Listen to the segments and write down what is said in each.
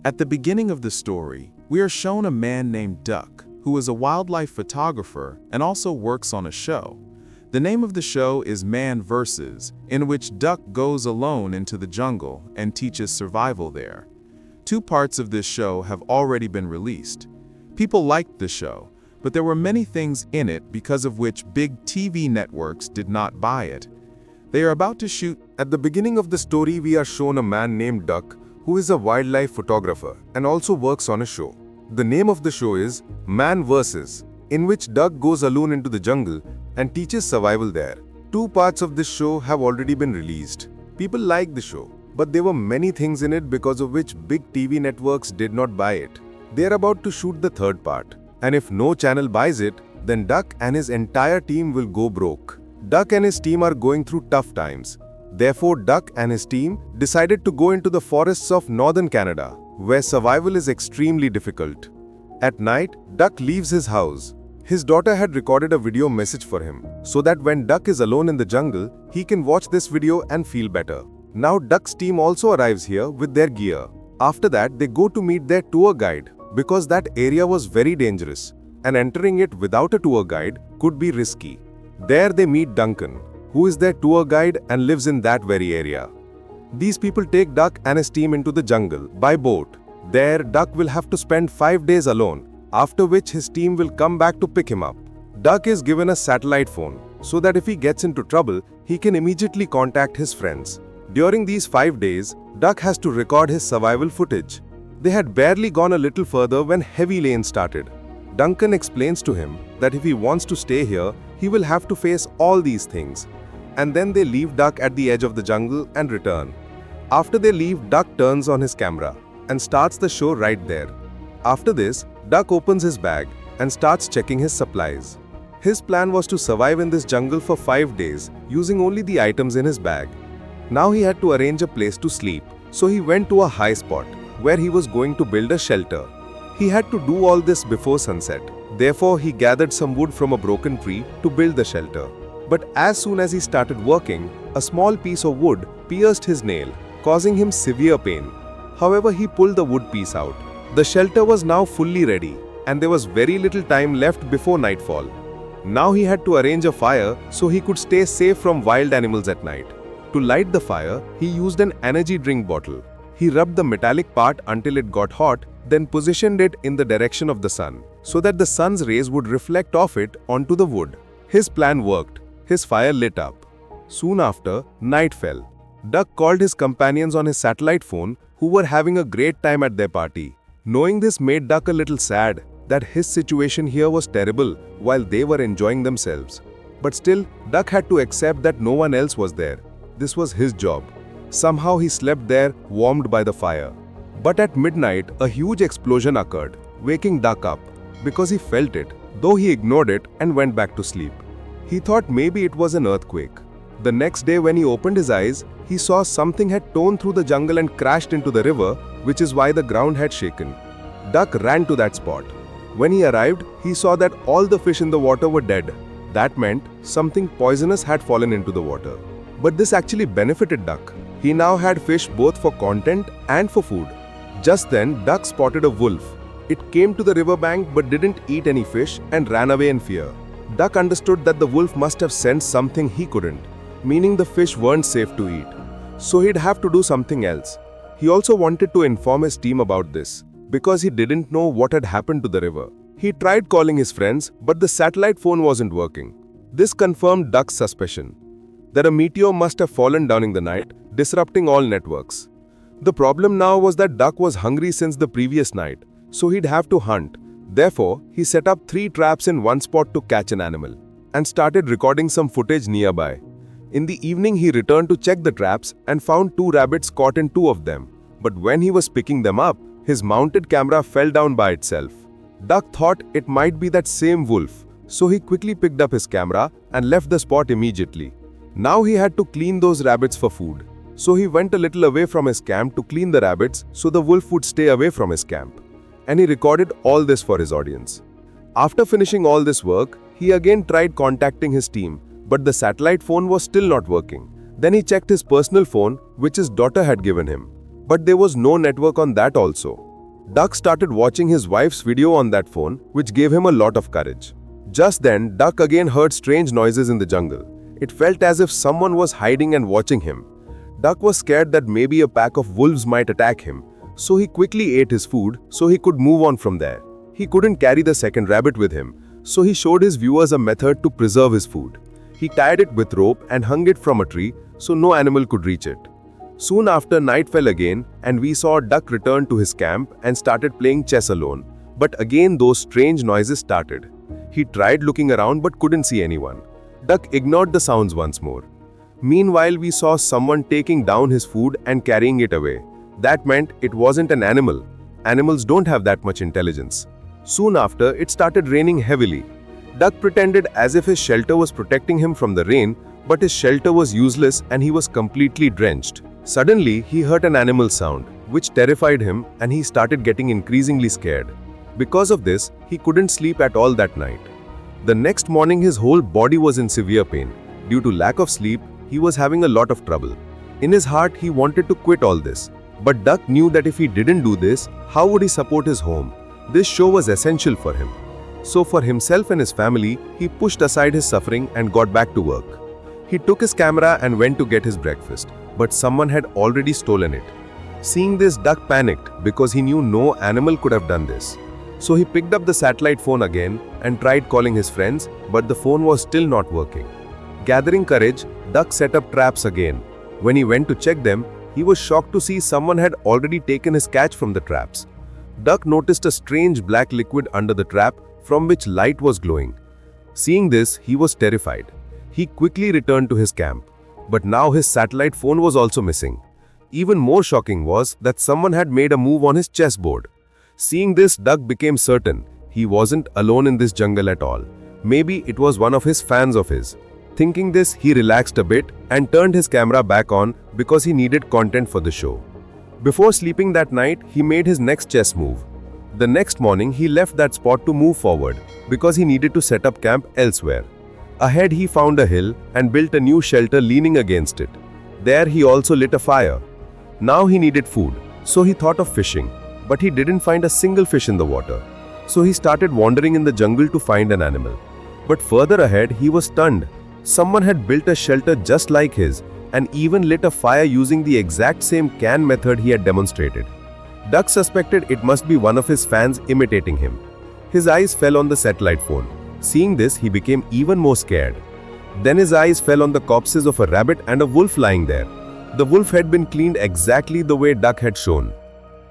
At the beginning of the story, we are shown a man named Duck, who is a wildlife photographer and also works on a show. The name of the show is Man vs., in which Duck goes alone into the jungle and teaches survival there. 2 parts of this show have already been released. People liked the show, but there were many things in it because of which big TV networks did not buy it. They are about to shoot. At the beginning of the story, we are shown a man named Duck, who is a wildlife photographer and also works on a show. The name of the show is Man vs., in which Duck goes alone into the jungle and teaches survival there. 2 parts of this show have already been released. People like the show, but there were many things in it because of which big TV networks did not buy it. They are about to shoot the 3rd part, and if no channel buys it, then Duck and his entire team will go broke. Duck and his team are going through tough times. Therefore, Duck and his team decided to go into the forests of northern Canada, where survival is extremely difficult. At night, Duck leaves his house. His daughter had recorded a video message for him, so that when Duck is alone in the jungle, he can watch this video and feel better. Now Duck's team also arrives here with their gear. After that, they go to meet their tour guide, because that area was very dangerous, and entering it without a tour guide could be risky. There they meet Duncan, who is their tour guide and lives in that very area. These people take Duck and his team into the jungle by boat. There, Duck will have to spend 5 days alone, after which his team will come back to pick him up. Duck is given a satellite phone, so that if he gets into trouble, he can immediately contact his friends. During these 5 days, Duck has to record his survival footage. They had barely gone a little further when heavy rain started. Duncan explains to him that if he wants to stay here, he will have to face all these things. And then they leave Duck at the edge of the jungle and return. After they leave, Duck turns on his camera and starts the show right there. After this, Duck opens his bag and starts checking his supplies. His plan was to survive in this jungle for 5 days using only the items in his bag. Now he had to arrange a place to sleep, so he went to a high spot where he was going to build a shelter. He had to do all this before sunset. Therefore, he gathered some wood from a broken tree to build the shelter. But as soon as he started working, a small piece of wood pierced his nail, causing him severe pain. However, he pulled the wood piece out. The shelter was now fully ready, and there was very little time left before nightfall. Now he had to arrange a fire so he could stay safe from wild animals at night. To light the fire, he used an energy drink bottle. He rubbed the metallic part until it got hot, then positioned it in the direction of the sun, so that the sun's rays would reflect off it onto the wood. His plan worked. His fire lit up. Soon after, night fell. Duck called his companions on his satellite phone, who were having a great time at their party. Knowing this made Duck a little sad that his situation here was terrible while they were enjoying themselves. But still, Duck had to accept that no one else was there. This was his job. Somehow he slept there, warmed by the fire. But at midnight, a huge explosion occurred, waking Duck up, because he felt it, though he ignored it and went back to sleep. He thought maybe it was an earthquake. The next day when he opened his eyes, he saw something had torn through the jungle and crashed into the river, which is why the ground had shaken. Duck ran to that spot. When he arrived, he saw that all the fish in the water were dead. That meant something poisonous had fallen into the water. But this actually benefited Duck. He now had fish both for content and for food. Just then, Duck spotted a wolf. It came to the riverbank but didn't eat any fish and ran away in fear. Duck understood that the wolf must have sensed something he couldn't, meaning the fish weren't safe to eat. So he'd have to do something else. He also wanted to inform his team about this, because he didn't know what had happened to the river. He tried calling his friends, but the satellite phone wasn't working. This confirmed Duck's suspicion that a meteor must have fallen during the night, disrupting all networks. The problem now was that Duck was hungry since the previous night, so he'd have to hunt. Therefore, he set up 3 traps in one spot to catch an animal, and started recording some footage nearby. In the evening, he returned to check the traps and found 2 rabbits caught in 2 of them. But when he was picking them up, his mounted camera fell down by itself. Duck thought it might be that same wolf, so he quickly picked up his camera and left the spot immediately. Now he had to clean those rabbits for food. So he went a little away from his camp to clean the rabbits so the wolf would stay away from his camp. And he recorded all this for his audience. After finishing all this work, he again tried contacting his team, but the satellite phone was still not working. Then he checked his personal phone, which his daughter had given him. But there was no network on that also. Duck started watching his wife's video on that phone, which gave him a lot of courage. Just then, Duck again heard strange noises in the jungle. It felt as if someone was hiding and watching him. Duck was scared that maybe a pack of wolves might attack him, so he quickly ate his food so he could move on from there. He couldn't carry the second rabbit with him, so he showed his viewers a method to preserve his food. He tied it with rope and hung it from a tree so no animal could reach it. Soon after, night fell again and we saw Duck return to his camp and started playing chess alone. But again those strange noises started. He tried looking around but couldn't see anyone. Duck ignored the sounds once more. Meanwhile, we saw someone taking down his food and carrying it away. That meant it wasn't an animal. Animals don't have that much intelligence. Soon after, it started raining heavily. Duck pretended as if his shelter was protecting him from the rain, but his shelter was useless and he was completely drenched. Suddenly, he heard an animal sound, which terrified him and he started getting increasingly scared. Because of this, he couldn't sleep at all that night. The next morning, his whole body was in severe pain. Due to lack of sleep, he was having a lot of trouble. In his heart, he wanted to quit all this. But Duck knew that if he didn't do this, how would he support his home? This show was essential for him. So for himself and his family, he pushed aside his suffering and got back to work. He took his camera and went to get his breakfast, but someone had already stolen it. Seeing this, Duck panicked because he knew no animal could have done this. So he picked up the satellite phone again and tried calling his friends, but the phone was still not working. Gathering courage, Duck set up traps again. When he went to check them, he was shocked to see someone had already taken his catch from the traps. Duck noticed a strange black liquid under the trap from which light was glowing. Seeing this, he was terrified. He quickly returned to his camp. But now his satellite phone was also missing. Even more shocking was that someone had made a move on his chessboard. Seeing this, Duck became certain he wasn't alone in this jungle at all. Maybe it was one of his fans of his. Thinking this, he relaxed a bit and turned his camera back on because he needed content for the show. Before sleeping that night, he made his next chess move. The next morning, he left that spot to move forward because he needed to set up camp elsewhere. Ahead, he found a hill and built a new shelter leaning against it. There, he also lit a fire. Now he needed food, so he thought of fishing, but he didn't find a single fish in the water. So he started wandering in the jungle to find an animal. But further ahead, he was stunned. Someone had built a shelter just like his and even lit a fire using the exact same can method he had demonstrated. Duck suspected it must be one of his fans imitating him. His eyes fell on the satellite phone. Seeing this, he became even more scared. Then his eyes fell on the corpses of a rabbit and a wolf lying there. The wolf had been cleaned exactly the way Duck had shown.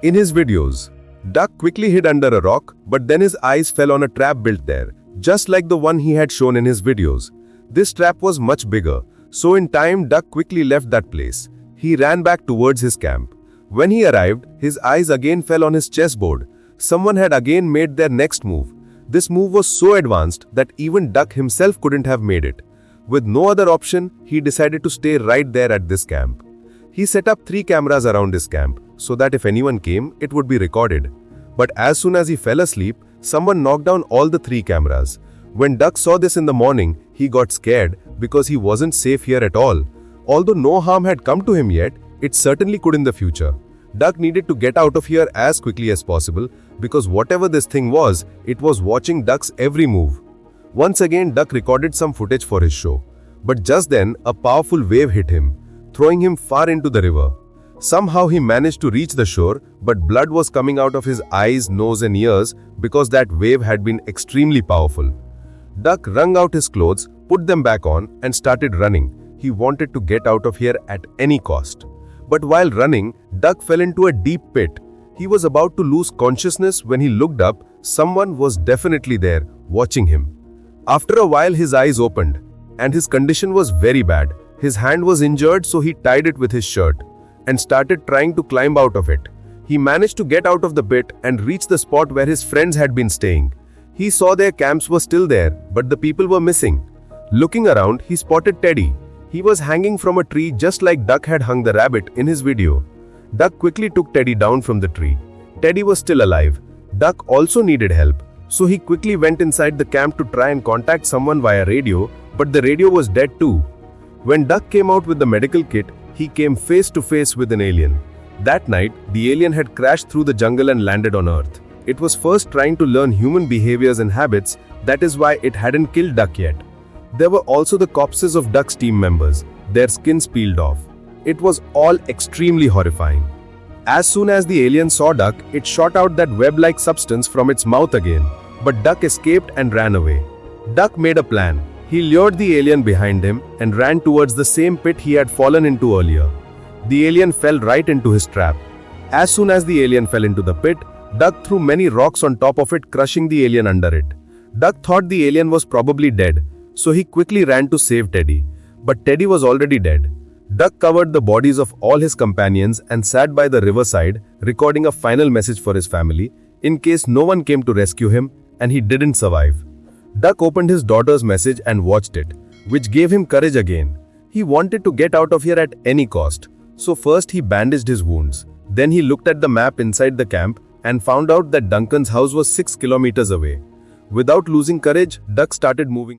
In his videos, Duck quickly hid under a rock, but then his eyes fell on a trap built there, just like the one he had shown in his videos. This trap was much bigger, so in time Duck quickly left that place. He ran back towards his camp. When he arrived, his eyes again fell on his chessboard. Someone had again made their next move. This move was so advanced that even Duck himself couldn't have made it. With no other option, he decided to stay right there at this camp. He set up 3 cameras around his camp, so that if anyone came, it would be recorded. But as soon as he fell asleep, someone knocked down all the 3 cameras. When Duck saw this in the morning, he got scared because he wasn't safe here at all. Although no harm had come to him yet, it certainly could in the future. Duck needed to get out of here as quickly as possible because whatever this thing was, it was watching Duck's every move. Once again, Duck recorded some footage for his show. But just then, a powerful wave hit him, throwing him far into the river. Somehow he managed to reach the shore, but blood was coming out of his eyes, nose and ears because that wave had been extremely powerful. Duck wrung out his clothes, put them back on and started running. He wanted to get out of here at any cost. But while running, Duck fell into a deep pit. He was about to lose consciousness when he looked up. Someone was definitely there, watching him. After a while, his eyes opened, and his condition was very bad. His hand was injured, so he tied it with his shirt and started trying to climb out of it. He managed to get out of the pit and reach the spot where his friends had been staying. He saw their camps were still there, but the people were missing. Looking around, he spotted Teddy. He was hanging from a tree just like Duck had hung the rabbit in his video. Duck quickly took Teddy down from the tree. Teddy was still alive. Duck also needed help, so he quickly went inside the camp to try and contact someone via radio, but the radio was dead too. When Duck came out with the medical kit, he came face to face with an alien. That night, the alien had crashed through the jungle and landed on Earth. It was first trying to learn human behaviors and habits, that is why it hadn't killed Duck yet. There were also the corpses of Duck's team members, their skins peeled off. It was all extremely horrifying. As soon as the alien saw Duck, it shot out that web-like substance from its mouth again, but Duck escaped and ran away. Duck made a plan. He lured the alien behind him and ran towards the same pit he had fallen into earlier. The alien fell right into his trap. As soon as the alien fell into the pit, Duck threw many rocks on top of it, crushing the alien under it. Duck thought the alien was probably dead, so he quickly ran to save Teddy. But Teddy was already dead. Duck covered the bodies of all his companions and sat by the riverside, recording a final message for his family, in case no one came to rescue him and he didn't survive. Duck opened his daughter's message and watched it, which gave him courage again. He wanted to get out of here at any cost. So first he bandaged his wounds. Then he looked at the map inside the camp and found out that Duncan's house was 6 kilometers away. Without losing courage, Duck started moving.